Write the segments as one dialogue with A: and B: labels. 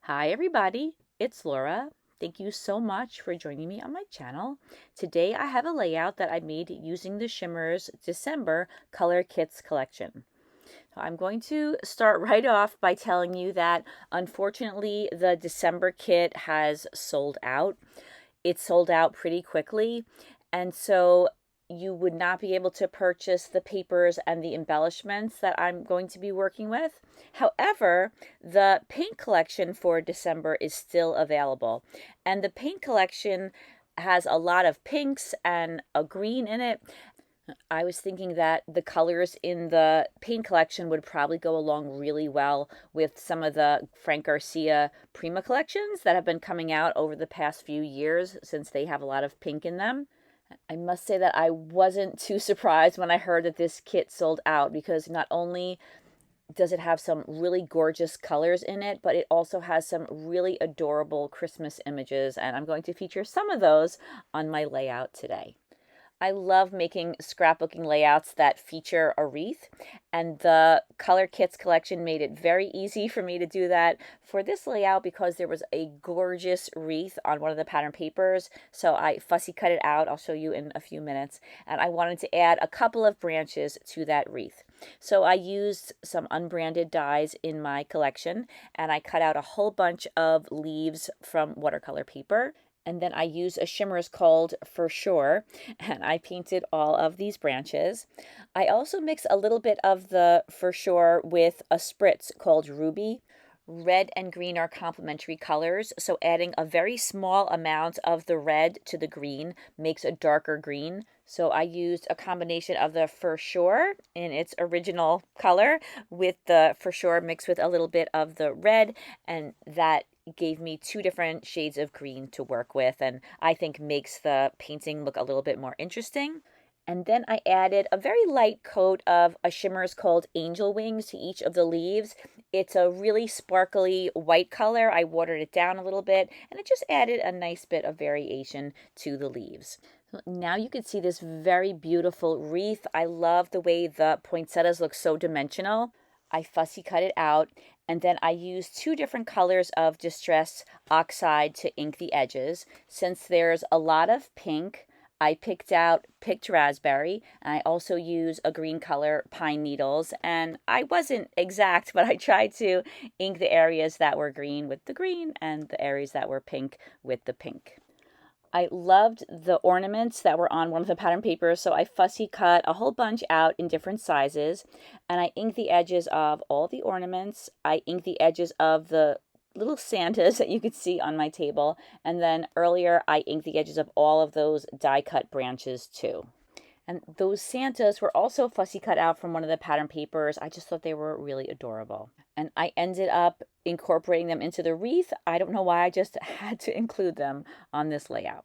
A: Hi everybody, it's Laura. Thank you so much for joining me on my channel. Today I have a layout that I made using the Shimmerz December Color Kitz collection. I'm going to start right off by telling you that unfortunately the December kit has sold out. It sold out pretty quickly, and so you would not be able to purchase the papers and the embellishments that I'm going to be working with. However, the paint collection for December is still available, and the paint collection has a lot of pinks and a green in it. I was thinking that the colors in the paint collection would probably go along really well with some of the Frank Garcia Prima collections that have been coming out over the past few years, since they have a lot of pink in them. I must say that I wasn't too surprised when I heard that this kit sold out, because not only does it have some really gorgeous colors in it, but it also has some really adorable Christmas images, and I'm going to feature some of those on my layout today. I love making scrapbooking layouts that feature a wreath, and the Color Kitz collection made it very easy for me to do that for this layout because there was a gorgeous wreath on one of the pattern papers. So I fussy cut it out. I'll show you in a few minutes. And I wanted to add a couple of branches to that wreath. So I used some unbranded dies in my collection, and I cut out a whole bunch of leaves from watercolor paper. And then I used a Shimmerz called For Sure, and I painted all of these branches. I also mixed a little bit of the For Sure with a Spritz called Ruby. Red and green are complementary colors, so adding a very small amount of the red to the green makes a darker green. So I used a combination of the For Sure in its original color with the For Sure mixed with a little bit of the red, and that gave me two different shades of green to work with, and I think makes the painting look a little bit more interesting. And then I added a very light coat of a Shimmerz called Angel Wings to each of the leaves. It's a really sparkly white color. I watered it down a little bit, and it just added a nice bit of variation to the leaves. So now you can see this very beautiful wreath. I love the way the poinsettias look so dimensional. I fussy cut it out, and then I used two different colors of Distress Oxide to ink the edges. Since there's a lot of pink, I picked raspberry, and I also use a green color, pine needles, and I wasn't exact, but I tried to ink the areas that were green with the green and the areas that were pink with the pink. I loved the ornaments that were on one of the pattern papers, so I fussy cut a whole bunch out in different sizes, and I inked the edges of all the ornaments. I inked the edges of the little Santas that you could see on my table, and then earlier I inked the edges of all of those die cut branches too. And those Santas were also fussy cut out from one of the pattern papers. I just thought they were really adorable. And I ended up incorporating them into the wreath. I don't know why, I just had to include them on this layout.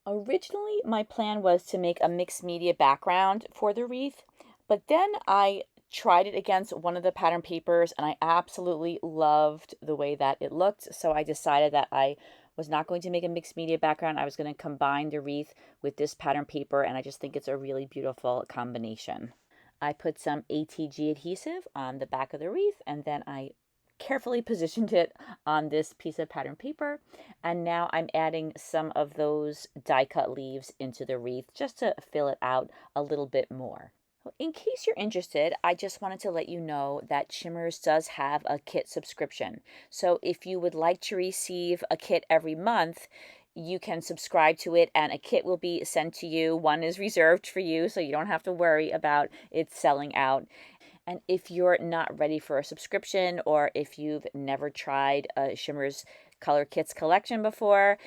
A: Originally, my plan was to make a mixed media background for the wreath, but then I tried it against one of the pattern papers, and I absolutely loved the way that it looked. So I decided that I was not going to make a mixed media background. I was going to combine the wreath with this pattern paper, and I just think it's a really beautiful combination. I put some ATG adhesive on the back of the wreath, and then I carefully positioned it on this piece of pattern paper, and now I'm adding some of those die cut leaves into the wreath just to fill it out a little bit more. In case you're interested, I just wanted to let you know that Shimmerz does have a kit subscription. So if you would like to receive a kit every month, you can subscribe to it and a kit will be sent to you. One is reserved for you, so you don't have to worry about it selling out. And if you're not ready for a subscription, or if you've never tried a Shimmerz Color Kitz collection before,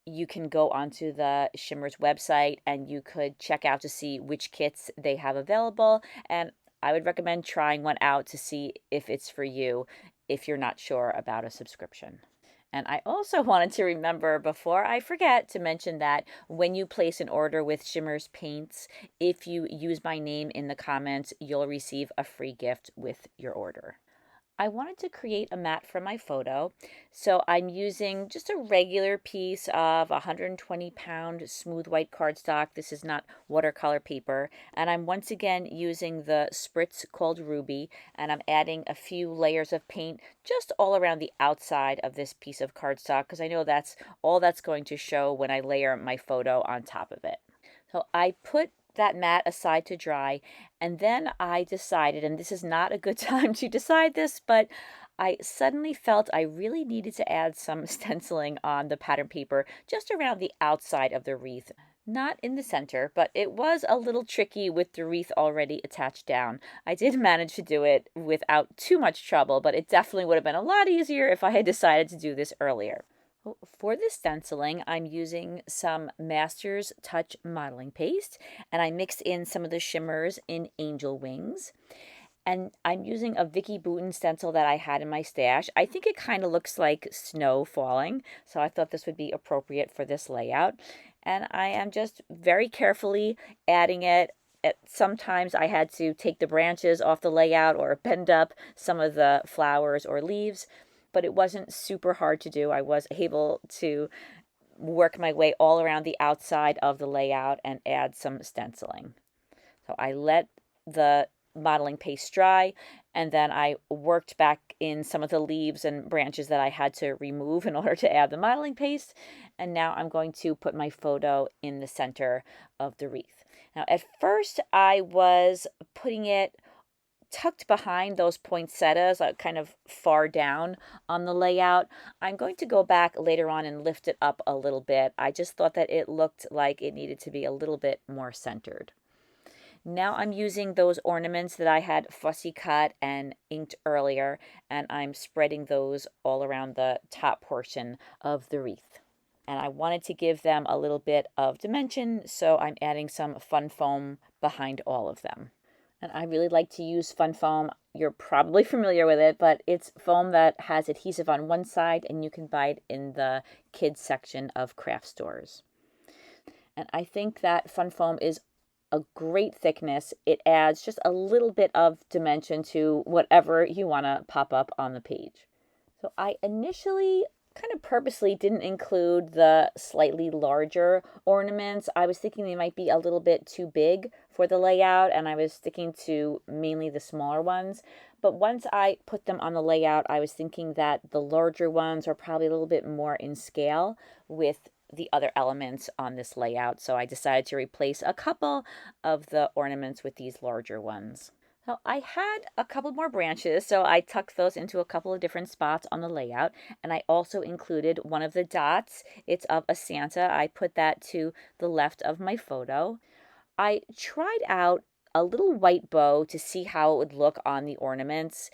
A: you can go onto the Shimmerz website and you could check out to see which kits they have available. And I would recommend trying one out to see if it's for you if you're not sure about a subscription. And I also wanted to remember, before I forget, to mention that when you place an order with Shimmerz Paints, if you use my name in the comments, you'll receive a free gift with your order. I wanted to create a mat for my photo, so I'm using just a regular piece of 120-pound smooth white cardstock. This is not watercolor paper, and I'm once again using the Spritz called Ruby, and I'm adding a few layers of paint just all around the outside of this piece of cardstock because I know that's all that's going to show when I layer my photo on top of it. So I put that mat aside to dry, and then I decided, and this is not a good time to decide this, but I suddenly felt I really needed to add some stenciling on the pattern paper just around the outside of the wreath. Not in the center, but it was a little tricky with the wreath already attached down. I did manage to do it without too much trouble, but it definitely would have been a lot easier if I had decided to do this earlier. For the stenciling, I'm using some Master's Touch modeling paste, and I mixed in some of the shimmers in Angel Wings. And I'm using a Vicki Boutin stencil that I had in my stash. I think it kind of looks like snow falling, so I thought this would be appropriate for this layout. And I am just very carefully adding it. Sometimes I had to take the branches off the layout or bend up some of the flowers or leaves, but it wasn't super hard to do. I was able to work my way all around the outside of the layout and add some stenciling. So I let the modeling paste dry, and then I worked back in some of the leaves and branches that I had to remove in order to add the modeling paste. And now I'm going to put my photo in the center of the wreath. Now, at first I was putting it tucked behind those poinsettias, kind of far down on the layout. I'm going to go back later on and lift it up a little bit. I just thought that it looked like it needed to be a little bit more centered. Now I'm using those ornaments that I had fussy cut and inked earlier, and I'm spreading those all around the top portion of the wreath. And I wanted to give them a little bit of dimension, so I'm adding some fun foam behind all of them. And I really like to use fun foam. You're probably familiar with it, but it's foam that has adhesive on one side, and you can buy it in the kids section of craft stores. And I think that fun foam is a great thickness. It adds just a little bit of dimension to whatever you want to pop up on the page. So I initially kind of purposely didn't include the slightly larger ornaments. I was thinking they might be a little bit too big for the layout, and I was sticking to mainly the smaller ones. But once I put them on the layout, I was thinking that the larger ones are probably a little bit more in scale with the other elements on this layout. So I decided to replace a couple of the ornaments with these larger ones. So I had a couple more branches, so I tucked those into a couple of different spots on the layout, and I also included one of the dots. It's of a Santa. I put that to the left of my photo. I tried out a little white bow to see how it would look on the ornaments,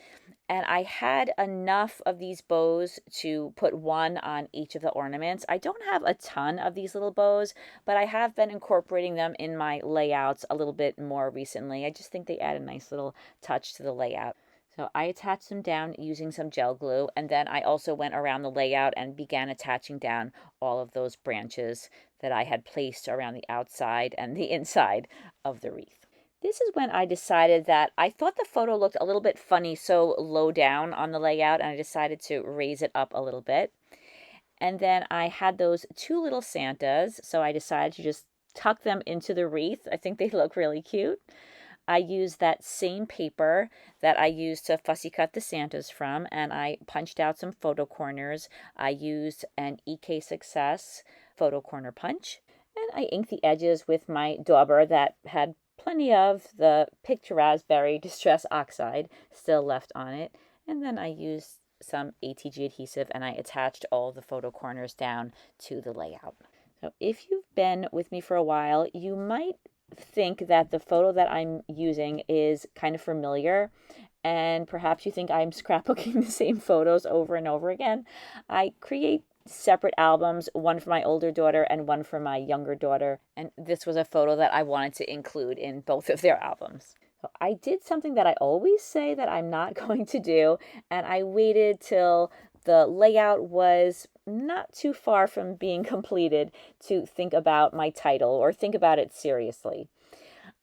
A: and I had enough of these bows to put one on each of the ornaments. I don't have a ton of these little bows, but I have been incorporating them in my layouts a little bit more recently. I just think they add a nice little touch to the layout. So I attached them down using some gel glue, and then I also went around the layout and began attaching down all of those branches that I had placed around the outside and the inside of the wreath. This is when I decided that I thought the photo looked a little bit funny, so low down on the layout, and I decided to raise it up a little bit. And then I had those two little Santas, so I decided to just tuck them into the wreath. I think they look really cute. I used that same paper that I used to fussy cut the Santas from, and I punched out some photo corners. I used an EK Success photo corner punch, and I inked the edges with my dauber that had plenty of the Picture Raspberry Distress Oxide still left on it. And then I used some ATG adhesive, and I attached all the photo corners down to the layout. So if you've been with me for a while, you might think that the photo that I'm using is kind of familiar, and perhaps you think I'm scrapbooking the same photos over and over again. I create separate albums, one for my older daughter and one for my younger daughter, and this was a photo that I wanted to include in both of their albums. So I did something that I always say that I'm not going to do, and I waited till the layout was not too far from being completed to think about my title or think about it seriously.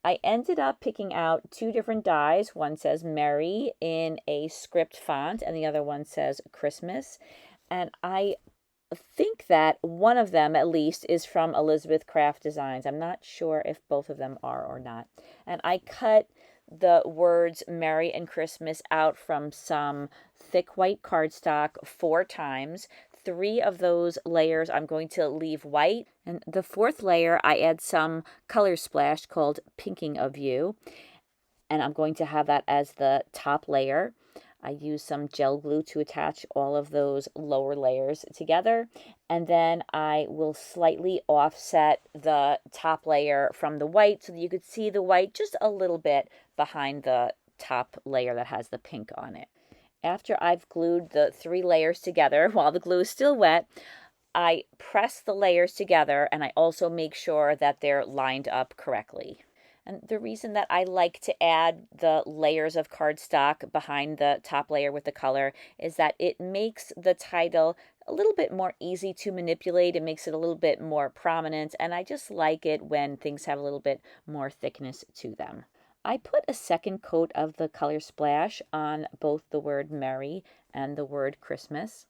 A: I ended up picking out two different dies. One says Merry in a script font and the other one says Christmas. And I think that one of them at least is from Elizabeth Craft Designs. I'm not sure if both of them are or not. And I cut the words Merry and Christmas out from some thick white cardstock 4 times. 3 of those layers I'm going to leave white, and the 4th layer I add some color splash called Pinking of You, and I'm going to have that as the top layer. I use some gel glue to attach all of those lower layers together, and then I will slightly offset the top layer from the white so that you could see the white just a little bit behind the top layer that has the pink on it. After I've glued the 3 layers together while the glue is still wet, I press the layers together and I also make sure that they're lined up correctly. And the reason that I like to add the layers of cardstock behind the top layer with the color is that it makes the title a little bit more easy to manipulate. It makes it a little bit more prominent, and I just like it when things have a little bit more thickness to them. I put a second coat of the color splash on both the word Merry and the word Christmas.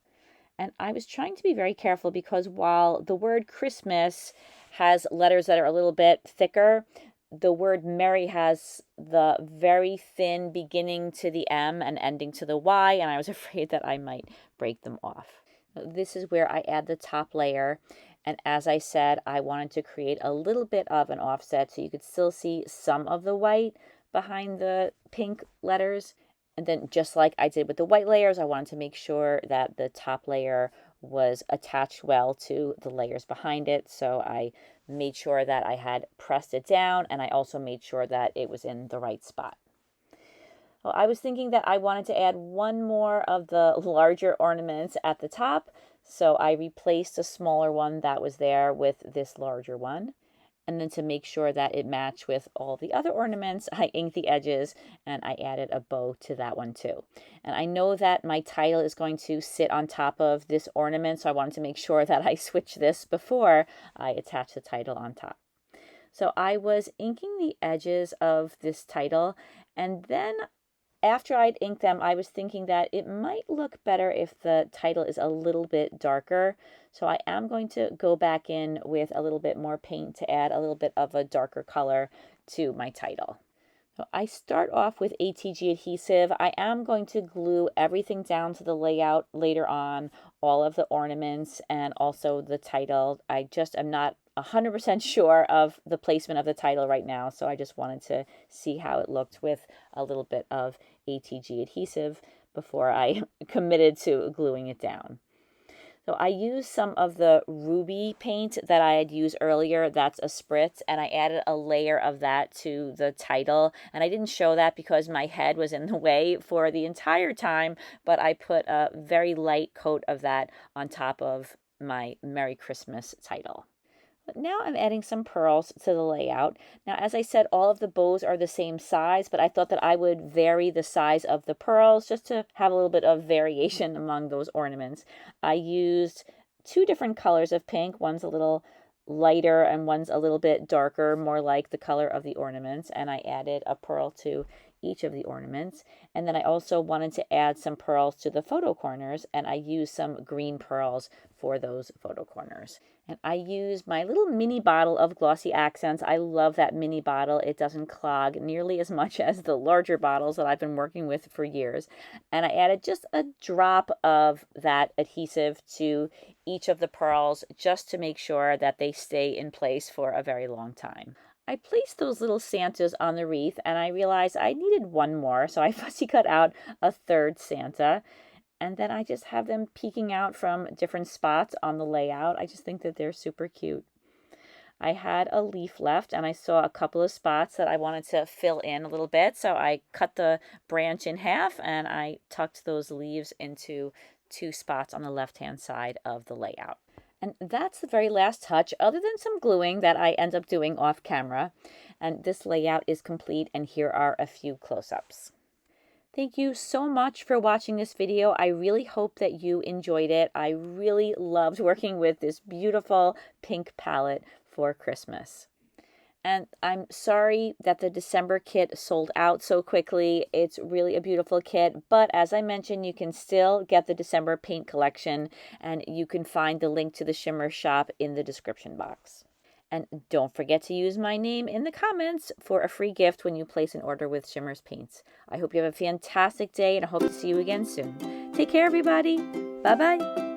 A: And I was trying to be very careful because while the word Christmas has letters that are a little bit thicker, the word Merry has the very thin beginning to the M and ending to the Y, and I was afraid that I might break them off. This is where I add the top layer. And as I said, I wanted to create a little bit of an offset so you could still see some of the white behind the pink letters. And then just like I did with the white layers, I wanted to make sure that the top layer was attached well to the layers behind it. So I made sure that I had pressed it down, and I also made sure that it was in the right spot. Well, I was thinking that I wanted to add one more of the larger ornaments at the top, so I replaced a smaller one that was there with this larger one. And then to make sure that it matched with all the other ornaments, I inked the edges and I added a bow to that one too. And I know that my title is going to sit on top of this ornament, so I wanted to make sure that I switch this before I attach the title on top. So I was inking the edges of this title, and then after I'd inked them, I was thinking that it might look better if the title is a little bit darker. So I am going to go back in with a little bit more paint to add a little bit of a darker color to my title. So I start off with ATG adhesive. I am going to glue everything down to the layout later on, all of the ornaments and also the title. I just am not 100% sure of the placement of the title right now, so I just wanted to see how it looked with a little bit of ATG adhesive before I committed to gluing it down. So I used some of the ruby paint that I had used earlier. That's a Spritz, and I added a layer of that to the title. And I didn't show that because my head was in the way for the entire time, but I put a very light coat of that on top of my Merry Christmas title. But now I'm adding some pearls to the layout. Now, as I said, all of the bows are the same size, but I thought that I would vary the size of the pearls just to have a little bit of variation among those ornaments. I used 2 different colors of pink. One's a little lighter and one's a little bit darker, more like the color of the ornaments. And I added a pearl to each of the ornaments. And then I also wanted to add some pearls to the photo corners, and I used some green pearls for those photo corners. And I used my little mini bottle of Glossy Accents. I love that mini bottle. It doesn't clog nearly as much as the larger bottles that I've been working with for years. And I added just a drop of that adhesive to each of the pearls just to make sure that they stay in place for a very long time. I placed those little Santas on the wreath, and I realized I needed one more, so I fussy cut out a 3rd Santa. And then I just have them peeking out from different spots on the layout. I just think that they're super cute. I had a leaf left, and I saw a couple of spots that I wanted to fill in a little bit. So I cut the branch in half, and I tucked those leaves into 2 spots on the left-hand side of the layout. And that's the very last touch, other than some gluing that I end up doing off camera. And this layout is complete, and here are a few close-ups. Thank you so much for watching this video. I really hope that you enjoyed it. I really loved working with this beautiful pink palette for Christmas. And I'm sorry that the December kit sold out so quickly. It's really a beautiful kit, but as I mentioned, you can still get the December paint collection, and you can find the link to the Shimmerz shop in the description box. And don't forget to use my name in the comments for a free gift when you place an order with Shimmerz Paints. I hope you have a fantastic day, and I hope to see you again soon. Take care, everybody. Bye-bye.